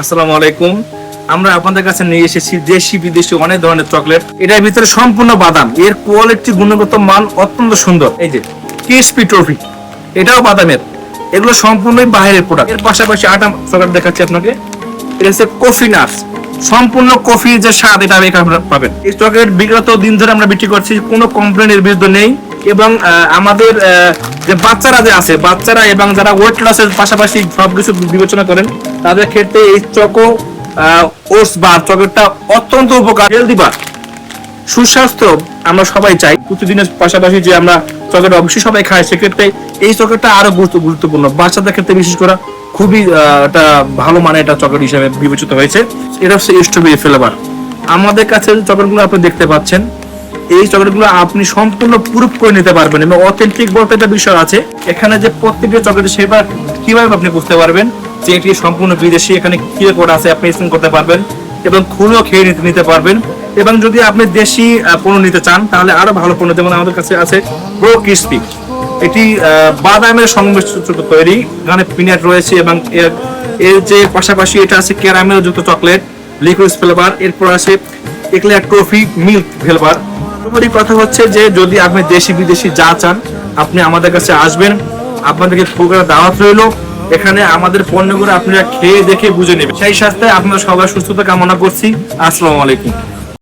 আসসালামু আলাইকুম। আমরা আপনাদের কাছে নিয়ে এসেছি দেশি বিদেশি অনেক ধরনের চকলেট। এটার ভিতরে সম্পূর্ণ বাদাম, এর কোয়ালিটি গুণগত মান অত্যন্ত সুন্দর। এই যে ক্রিসপি টফি, এটাও বাদামের। এগুলো সম্পূর্ণই বাইরের প্রোডাক্ট। এর পাশাপাশি আটা চকলেট দেখাচ্ছি আপনাকে। এটা হচ্ছে কফি নাটস, সম্পূর্ণ কফি যে স্বাদ এটা এখানে পাবেন। এই চকলেট বিগত দিন ধরে আমরা বিক্রি করছি, কোনো কমপ্লেনের বিরুদ্ধে নেই। এবং আমাদের যে বাচ্চারা যে আছে, বাচ্চারা এবং যারা ওয়েট লসের পাশাপাশি সবকিছু বিবেচনা করেন, তাদের ক্ষেত্রে এই চকো ওটস বার চকলেটটা অত্যন্ত উপকার। হেলদি বার, সুস্বাস্থ্য আমরা সবাই চাই। প্রতিদিনের পাশাপাশি যে আমরা চকলেট অবশ্যই সবাই খাই, সেক্ষেত্রে এই চকলেটটা আরো গুরুত্বপূর্ণ। বাচ্চাদের ক্ষেত্রে বিশেষ করে খুবই একটা ভালো মানের একটা চকলেট হিসেবে বিবেচিত হয়েছে। এটা হচ্ছে স্ট্রবেরি ফ্লেভার। আমাদের কাছে যে চকলেটগুলো আপনি দেখতে পাচ্ছেন, এই চকলেটগুলো আপনি সম্পূর্ণ প্রুফ করে নিতে পারবেন এবং অথেন্টিক বলতে একটা বিষয় আছে। এখানে যে প্রত্যেকটা চকলেট সেটা কিভাবে আপনি বুঝতে পারবেন যে এটি সম্পূর্ণ বিদেশি, এখানে কি কোড আছে আপনি স্ক্যান করতে পারবেন এবং খুলেও খেয়ে নিতে পারবেন। এবং যদি আপনি দেশি পণ্য নিতে চান তাহলে আরো ভালো পণ্য, যেমন আমাদের কাছে আছে প্রো ক্রিসপি। এটি বাদামের সংমিশ্রণ তৈরি, এখানে পিনাট রয়েছে এবং এর যে পাশাপাশি এটা আছে ক্যারামেল যুক্ত চকলেট লিকুইড ফ্লেভার। এরপর আছে এক্লেয়ার টফি মিল্ক ফ্লেভার। কথা হচ্ছে যে যদি আপনি দেশি বিদেশি যা চান আপনি আমাদের কাছে আসবেন, আপনাদেরকে প্রোগ্রাম দাওয়াত রইল। এখানে আমাদের পণ্যগুলো আপনারা খেয়ে দেখে বুঝে নেবেন। সেই সাথে আপনারা সবাই সুস্থতা কামনা করছি। আসসালামু আলাইকুম।